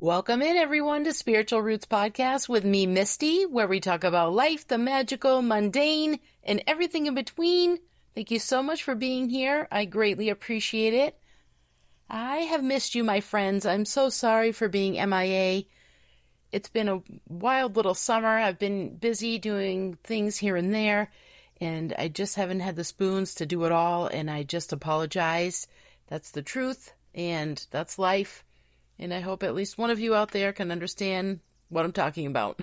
Welcome in, everyone, to Spiritual Roots Podcast with me, Misty, where we talk about life, the magical, mundane, and everything in between. Thank you so much for being here. I greatly appreciate it. I have missed you, my friends. I'm so sorry for being MIA. It's been a wild little summer. I've been busy doing things here and there, and I just haven't had the spoons to do it all, and I just apologize. That's the truth, and that's life. And I hope at least one of you out there can understand what I'm talking about.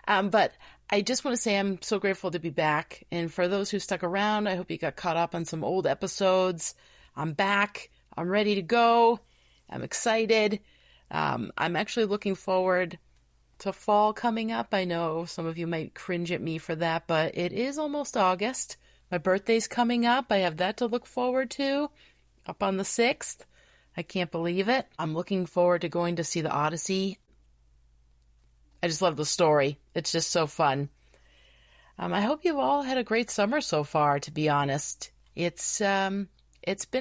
But I just want to say I'm so grateful to be back. And for those who stuck around, I hope you got caught up on some old episodes. I'm back. I'm ready to go. I'm excited. I'm actually looking forward to fall coming up. I know some of you might cringe at me for that, but it is almost August. My birthday's coming up. I have that to look forward to, up on the 6th. I can't believe it. I'm looking forward to going to see the Odyssey. I just love the story. It's just so fun. I hope you've all had a great summer so far, to be honest. It's been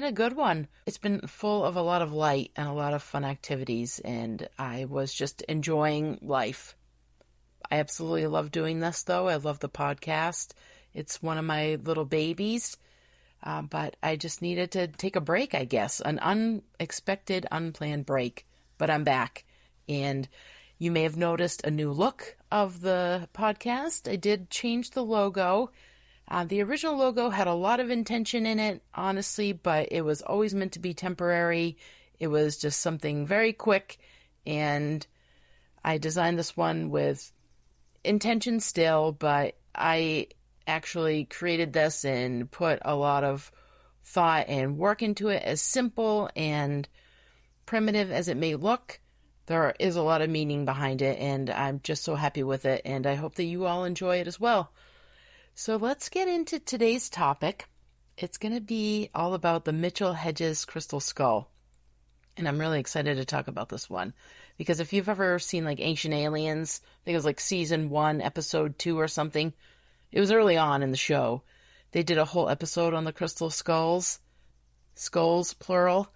a good one. It's been full of a lot of light and a lot of fun activities, and I was just enjoying life. I absolutely love doing this, though. I love the podcast. It's one of my little babies. But I just needed to take a break, I guess, an unexpected, unplanned break. But I'm back. And you may have noticed a new look of the podcast. I did change the logo. The original logo had a lot of intention in it, honestly, but it was always meant to be temporary. It was just something very quick. And I designed this one with intention still, but I actually created this and put a lot of thought and work into it. As simple and primitive as it may look, there is a lot of meaning behind it, and I'm just so happy with it, and I hope that you all enjoy it as well. So let's get into today's topic. It's going to be all about the Mitchell Hedges Crystal Skull, and I'm really excited to talk about this one, because if you've ever seen like Ancient Aliens, I think it was like season 1, episode 2 or something. It was early on in the show. They did a whole episode on the crystal skulls, plural,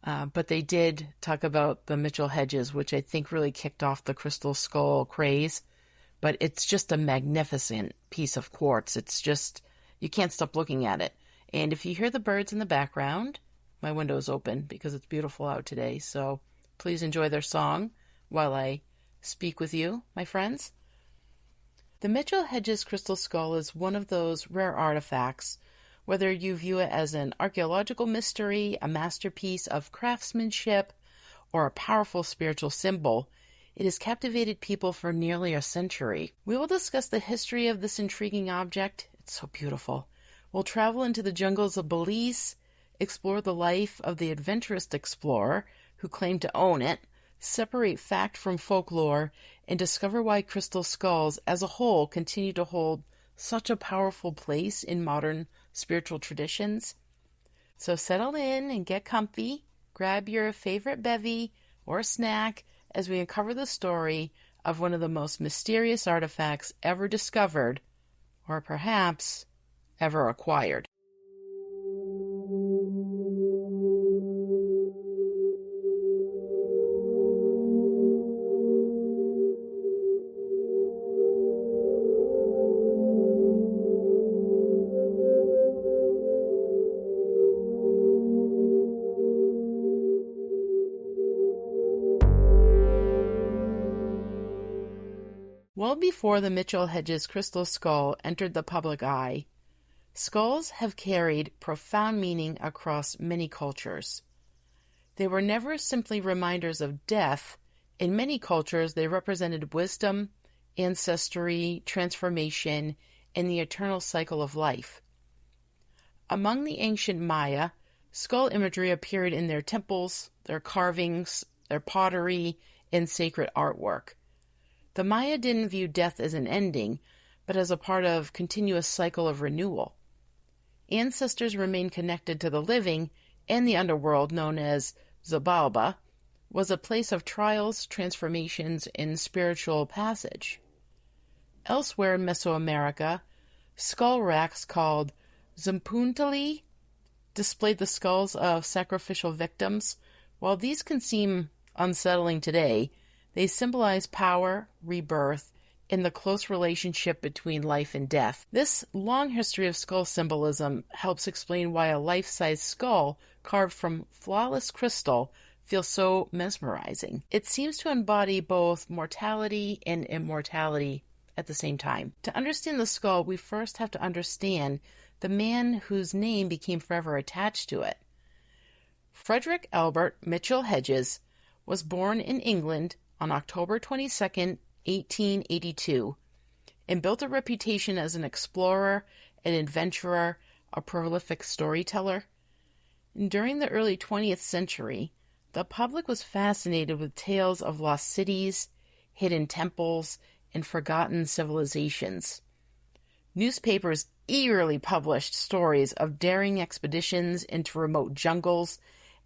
but they did talk about the Mitchell Hedges, which I think really kicked off the crystal skull craze. But it's just a magnificent piece of quartz. It's just, you can't stop looking at it. And if you hear the birds in the background, my window's open because it's beautiful out today. So please enjoy their song while I speak with you, my friends. The Mitchell Hedges Crystal Skull is one of those rare artifacts, whether you view it as an archaeological mystery, a masterpiece of craftsmanship, or a powerful spiritual symbol. It has captivated people for nearly a century. We will discuss the history of this intriguing object. It's so beautiful. We'll travel into the jungles of Belize, explore the life of the adventurous explorer who claimed to own it, separate fact from folklore, and discover why crystal skulls as a whole continue to hold such a powerful place in modern spiritual traditions. So settle in and get comfy, grab your favorite bevy or snack as we uncover the story of one of the most mysterious artifacts ever discovered, or perhaps ever acquired. Well before the Mitchell Hedges Crystal Skull entered the public eye, skulls have carried profound meaning across many cultures. They were never simply reminders of death. In many cultures, they represented wisdom, ancestry, transformation, and the eternal cycle of life. Among the ancient Maya, skull imagery appeared in their temples, their carvings, their pottery, and sacred artwork. The Maya didn't view death as an ending, but as a part of a continuous cycle of renewal. Ancestors remained connected to the living, and the underworld, known as Xibalba, was a place of trials, transformations, and spiritual passage. Elsewhere in Mesoamerica, skull racks called Zimpuntali displayed the skulls of sacrificial victims. While these can seem unsettling today, they symbolize power, rebirth, and the close relationship between life and death. This long history of skull symbolism helps explain why a life-size skull carved from flawless crystal feels so mesmerizing. It seems to embody both mortality and immortality at the same time. To understand the skull, we first have to understand the man whose name became forever attached to it. Frederick Albert Mitchell Hedges was born in England on October 22nd, 1882, and built a reputation as an explorer, an adventurer, a prolific storyteller. During the early 20th century, the public was fascinated with tales of lost cities, hidden temples, and forgotten civilizations. Newspapers eagerly published stories of daring expeditions into remote jungles,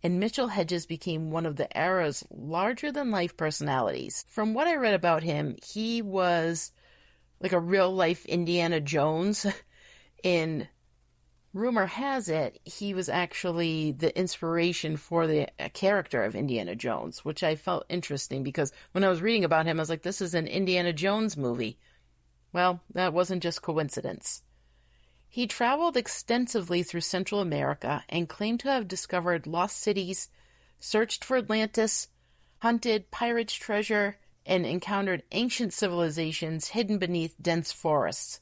and Mitchell Hedges became one of the era's larger-than-life personalities. From what I read about him, he was like a real-life Indiana Jones, and rumor has it he was actually the inspiration for the character of Indiana Jones, which I felt interesting because when I was reading about him, I was like, this is an Indiana Jones movie. Well, that wasn't just coincidence. He traveled extensively through Central America and claimed to have discovered lost cities, searched for Atlantis, hunted pirates' treasure, and encountered ancient civilizations hidden beneath dense forests.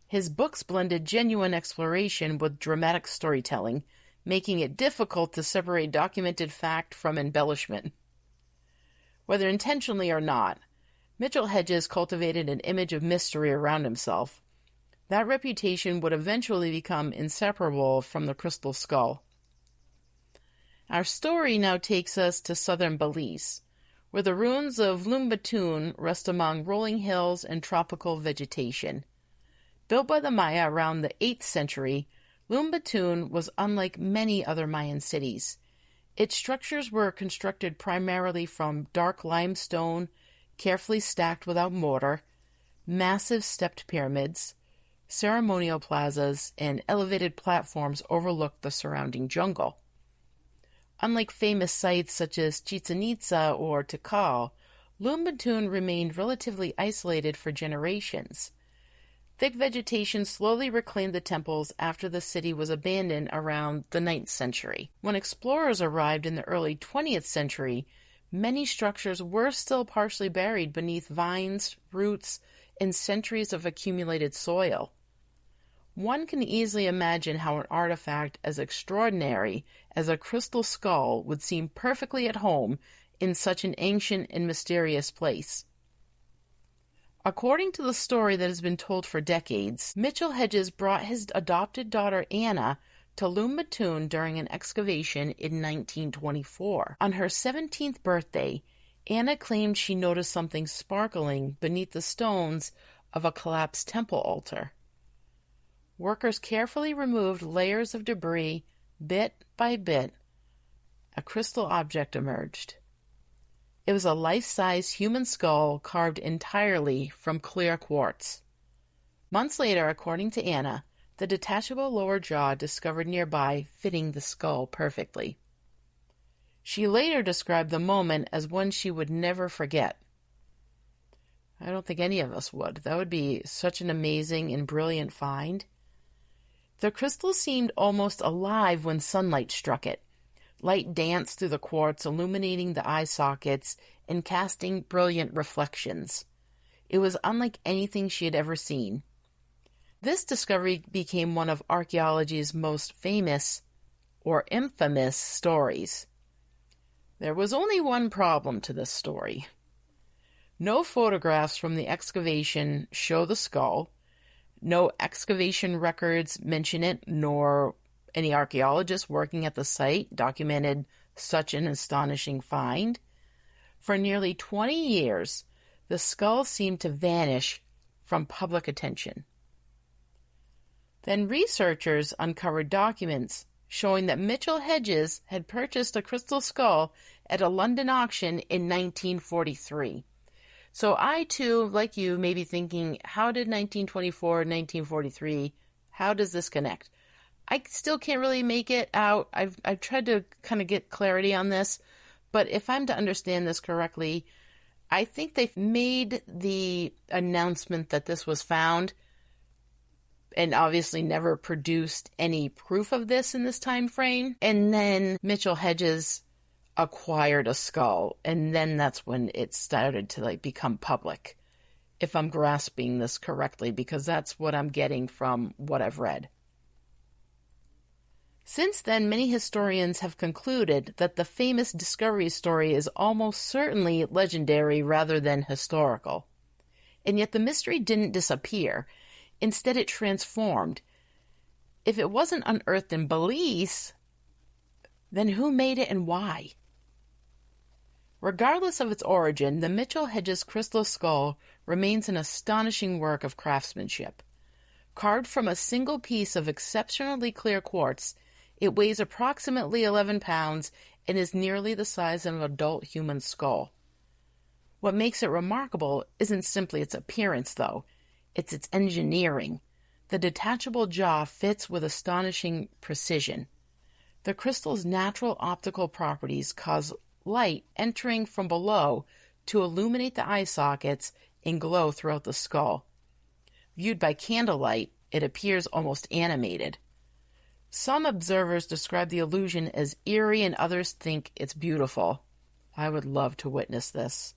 His books blended genuine exploration with dramatic storytelling, making it difficult to separate documented fact from embellishment. Whether intentionally or not, Mitchell Hedges cultivated an image of mystery around himself. That reputation would eventually become inseparable from the crystal skull. Our story now takes us to southern Belize, where the ruins of Lumbatoon rest among rolling hills and tropical vegetation. Built by the Maya around the 8th century, Lumbatoon was unlike many other Mayan cities. Its structures were constructed primarily from dark limestone, carefully stacked without mortar, massive stepped pyramids, ceremonial plazas, and elevated platforms overlooked the surrounding jungle. Unlike famous sites such as Chichen Itza or Tikal, Lumbatoon remained relatively isolated for generations. Thick vegetation slowly reclaimed the temples after the city was abandoned around the 9th century. When explorers arrived in the early 20th century, many structures were still partially buried beneath vines, roots, and centuries of accumulated soil. One can easily imagine how an artifact as extraordinary as a crystal skull would seem perfectly at home in such an ancient and mysterious place. According to the story that has been told for decades, Mitchell Hedges brought his adopted daughter Anna to Lumbatoon during an excavation in 1924. On her 17th birthday, Anna claimed she noticed something sparkling beneath the stones of a collapsed temple altar. Workers carefully removed layers of debris. Bit by bit, a crystal object emerged. It was a life-size human skull carved entirely from clear quartz. Months later, according to Anna, the detachable lower jaw discovered nearby fitting the skull perfectly. She later described the moment as one she would never forget. I don't think any of us would. That would be such an amazing and brilliant find. The crystal seemed almost alive when sunlight struck it. Light danced through the quartz, illuminating the eye sockets and casting brilliant reflections. It was unlike anything she had ever seen. This discovery became one of archaeology's most famous or infamous stories. There was only one problem to this story. No photographs from the excavation show the skull. No excavation records mention it, nor any archaeologists working at the site documented such an astonishing find. For nearly 20 years, the skull seemed to vanish from public attention. Then researchers uncovered documents showing that Mitchell Hedges had purchased a crystal skull at a London auction in 1943. So I, too, like you, may be thinking, how did 1924, 1943, how does this connect? I still can't really make it out. I've tried to kind of get clarity on this, But if I'm to understand this correctly, I think they've made the announcement that this was found and obviously never produced any proof of this in this time frame. And then Mitchell Hedges acquired a skull, and then that's when it started to become public, if I'm grasping this correctly, because that's what I'm getting from what I've read. Since then, many historians have concluded that the famous discovery story is almost certainly legendary rather than historical. And yet the mystery didn't disappear. Instead, it transformed. If it wasn't unearthed in Belize, then who made it and why? Regardless of its origin, the Mitchell Hedges Crystal Skull remains an astonishing work of craftsmanship. Carved from a single piece of exceptionally clear quartz, it weighs approximately 11 pounds and is nearly the size of an adult human skull. What makes it remarkable isn't simply its appearance, though. It's its engineering. The detachable jaw fits with astonishing precision. The crystal's natural optical properties cause light entering from below to illuminate the eye sockets and glow throughout the skull. Viewed by candlelight, it appears almost animated. Some observers describe the illusion as eerie and others think it's beautiful. I would love to witness this.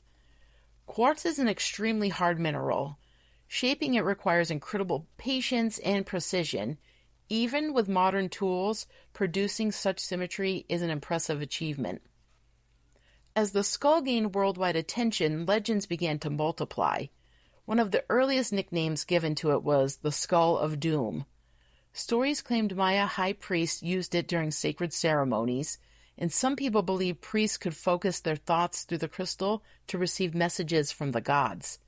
Quartz is an extremely hard mineral. Shaping it requires incredible patience and precision. Even with modern tools, producing such symmetry is an impressive achievement. As the skull gained worldwide attention, legends began to multiply. One of the earliest nicknames given to it was the Skull of Doom. Stories claimed Maya high priests used it during sacred ceremonies, and some people believe priests could focus their thoughts through the crystal to receive messages from the gods.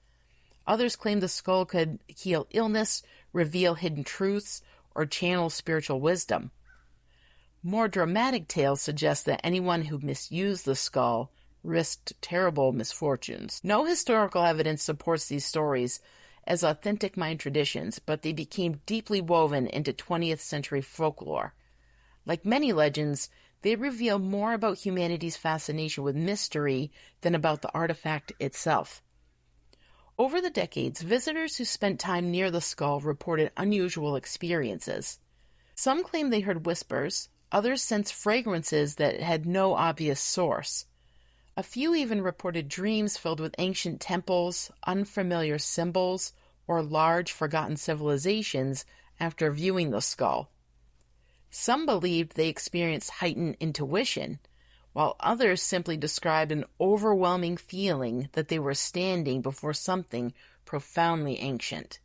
Others claim the skull could heal illness, reveal hidden truths, or channel spiritual wisdom. More dramatic tales suggest that anyone who misused the skull risked terrible misfortunes. No historical evidence supports these stories as authentic Mayan traditions, but they became deeply woven into 20th century folklore. Like many legends, they reveal more about humanity's fascination with mystery than about the artifact itself. Over the decades, visitors who spent time near the skull reported unusual experiences. Some claim they heard whispers, others sensed fragrances that had no obvious source. A few even reported dreams filled with ancient temples, unfamiliar symbols, or large forgotten civilizations after viewing the skull. Some believed they experienced heightened intuition, while others simply described an overwhelming feeling that they were standing before something profoundly ancient.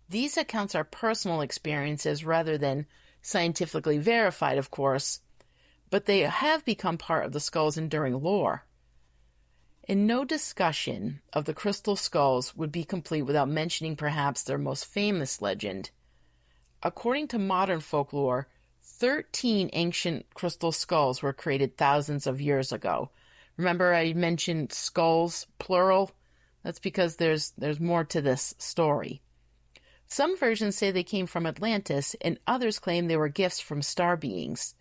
These accounts are personal experiences rather than scientifically verified, of course, but they have become part of the skull's enduring lore. And no discussion of the crystal skulls would be complete without mentioning perhaps their most famous legend. According to modern folklore, 13 ancient crystal skulls were created thousands of years ago. Remember I mentioned skulls, plural? That's because there's more to this story. Some versions say they came from Atlantis, and others claim they were gifts from star beings.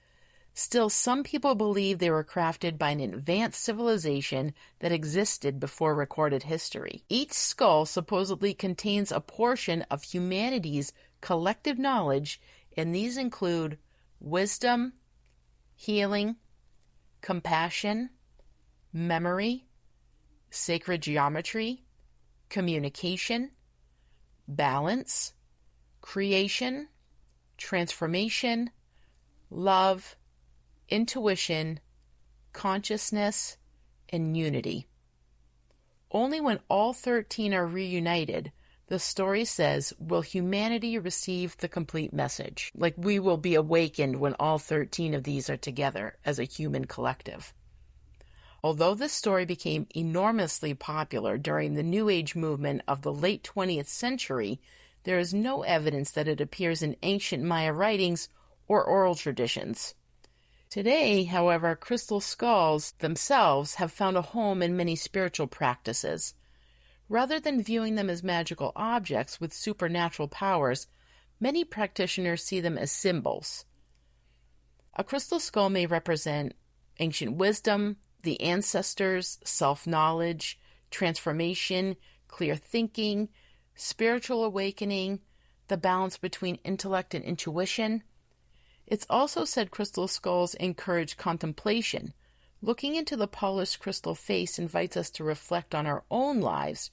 Still, some people believe they were crafted by an advanced civilization that existed before recorded history. Each skull supposedly contains a portion of humanity's collective knowledge, and these include wisdom, healing, compassion, memory, sacred geometry, communication, balance, creation, transformation, love, intuition, consciousness, and unity. Only when all 13 are reunited, the story says, will humanity receive the complete message. Like we will be awakened when all 13 of these are together as a human collective. Although this story became enormously popular during the New Age movement of the late 20th century, there is no evidence that it appears in ancient Maya writings or oral traditions. Today, however, crystal skulls themselves have found a home in many spiritual practices. Rather than viewing them as magical objects with supernatural powers, many practitioners see them as symbols. A crystal skull may represent ancient wisdom, the ancestors, self-knowledge, transformation, clear thinking, spiritual awakening, the balance between intellect and intuition. It's also said crystal skulls encourage contemplation. Looking into the polished crystal face invites us to reflect on our own lives,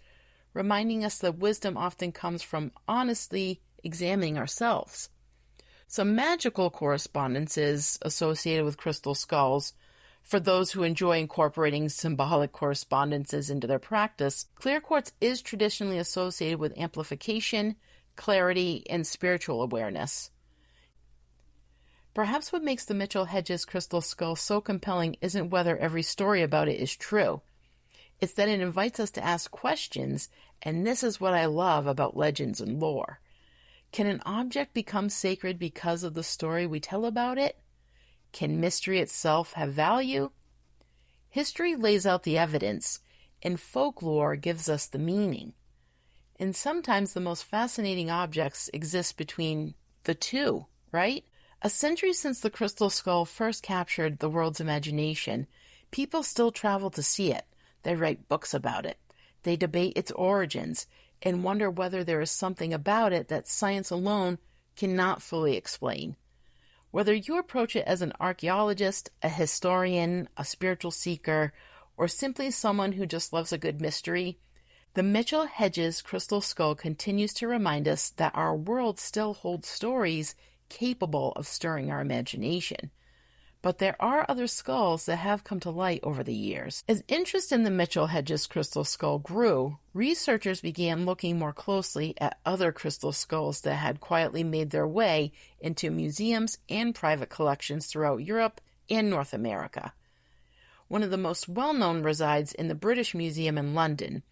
reminding us that wisdom often comes from honestly examining ourselves. Some magical correspondences associated with crystal skulls. For those who enjoy incorporating symbolic correspondences into their practice, clear quartz is traditionally associated with amplification, clarity, and spiritual awareness. Perhaps what makes the Mitchell Hedges Crystal Skull so compelling isn't whether every story about it is true. It's that it invites us to ask questions, and this is what I love about legends and lore. Can an object become sacred because of the story we tell about it? Can mystery itself have value? History lays out the evidence, and folklore gives us the meaning. And sometimes the most fascinating objects exist between the two, right? A century since the crystal skull first captured the world's imagination, people still travel to see it. They write books about it. They debate its origins and wonder whether there is something about it that science alone cannot fully explain. Whether you approach it as an archaeologist, a historian, a spiritual seeker, or simply someone who just loves a good mystery, the Mitchell Hedges Crystal Skull continues to remind us that our world still holds stories capable of stirring our imagination. But there are other skulls that have come to light over the years. As interest in the Mitchell Hedges Crystal Skull grew, researchers began looking more closely at other crystal skulls that had quietly made their way into museums and private collections throughout Europe and North America. One of the most well-known resides in the British Museum in London.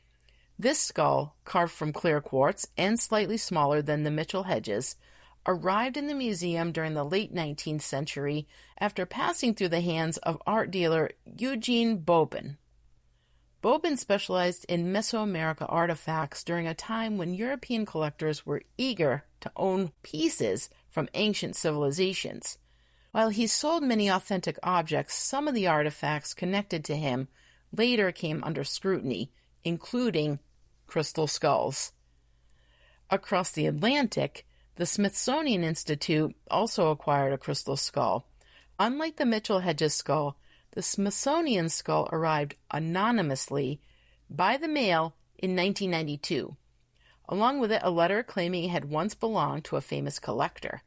This skull, carved from clear quartz and slightly smaller than the Mitchell Hedges, arrived in the museum during the late 19th century after passing through the hands of art dealer Eugene Bobin. Bobin specialized in Mesoamerica artifacts during a time when European collectors were eager to own pieces from ancient civilizations. While he sold many authentic objects, some of the artifacts connected to him later came under scrutiny, including crystal skulls. Across the Atlantic, the Smithsonian Institute also acquired a crystal skull. Unlike the Mitchell Hedges skull, the Smithsonian skull arrived anonymously by the mail in 1992. Along with it, a letter claiming it had once belonged to a famous collector.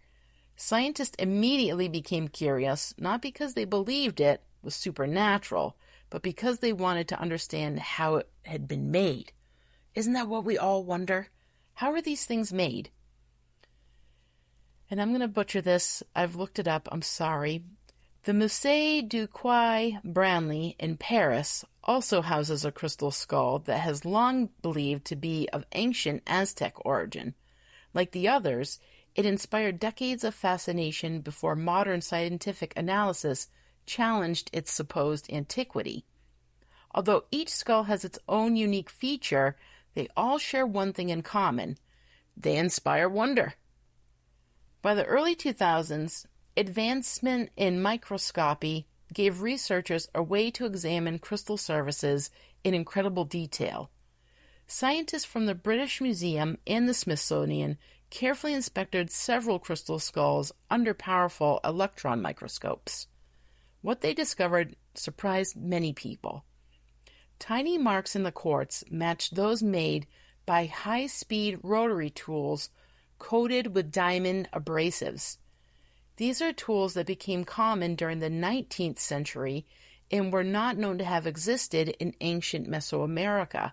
Scientists immediately became curious, not because they believed it was supernatural, but because they wanted to understand how it had been made. Isn't that what we all wonder? How are these things made? And I'm going to butcher this. I've looked it up. I'm sorry. The Musée du Quai Branly in Paris also houses a crystal skull that has long believed to be of ancient Aztec origin. Like the others, it inspired decades of fascination before modern scientific analysis challenged its supposed antiquity. Although each skull has its own unique feature, they all share one thing in common. They inspire wonder. By the early 2000s, advancement in microscopy gave researchers a way to examine crystal surfaces in incredible detail. Scientists from the British Museum and the Smithsonian carefully inspected several crystal skulls under powerful electron microscopes. What they discovered surprised many people. Tiny marks in the quartz matched those made by high-speed rotary tools coated with diamond abrasives. These are tools that became common during the 19th century and were not known to have existed in ancient Mesoamerica.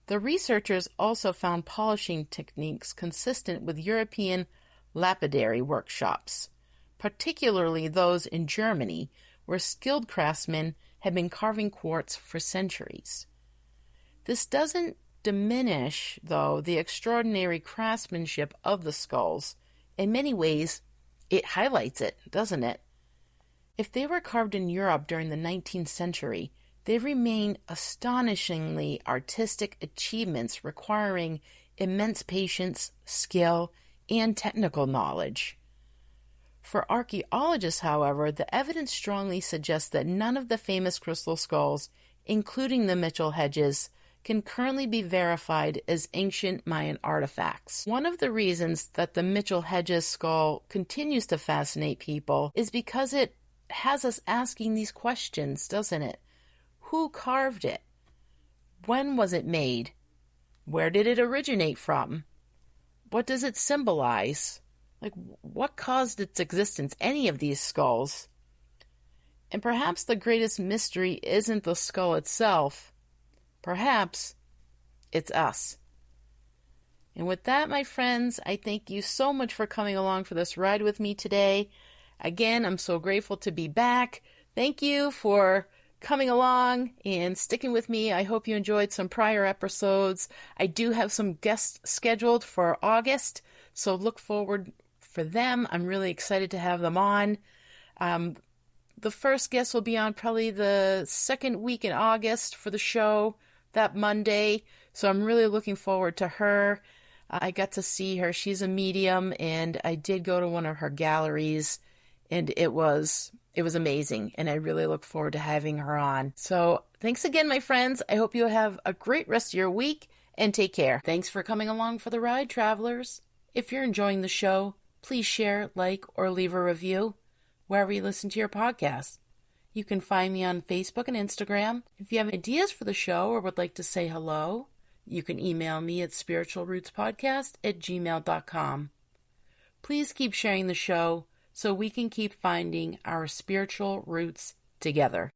The researchers also found polishing techniques consistent with European lapidary workshops, particularly those in Germany, where skilled craftsmen had been carving quartz for centuries. This doesn't diminish, though, the extraordinary craftsmanship of the skulls. In many ways, it highlights it, doesn't it? If they were carved in Europe during the 19th century, they remain astonishingly artistic achievements requiring immense patience, skill, and technical knowledge. For archaeologists, however, the evidence strongly suggests that none of the famous crystal skulls, including the Mitchell Hedges, can currently be verified as ancient Mayan artifacts. One of the reasons that the Mitchell Hedges skull continues to fascinate people is because it has us asking these questions, doesn't it? Who carved it? When was it made? Where did it originate from? What does it symbolize? Like, what caused its existence, any of these skulls? And perhaps the greatest mystery isn't the skull itself. Perhaps it's us. And with that, my friends, I thank you so much for coming along for this ride with me today. Again, I'm so grateful to be back. Thank you for coming along and sticking with me. I hope you enjoyed some prior episodes. I do have some guests scheduled for August, so look forward for them. I'm really excited to have them on. The first guest will be on probably the second week in August for the show, that Monday. So I'm really looking forward to her. I got to see her. She's a medium, and I did go to one of her galleries, and it was amazing. And I really look forward to having her on. So thanks again, my friends. I hope you have a great rest of your week, and take care. Thanks for coming along for the ride, travelers. If you're enjoying the show, please share, like, or leave a review wherever you listen to your podcast. You can find me on Facebook and Instagram. If you have ideas for the show or would like to say hello, you can email me at spritualroutespodcast@gmail.com. Please keep sharing the show so we can keep finding our spiritual roots together.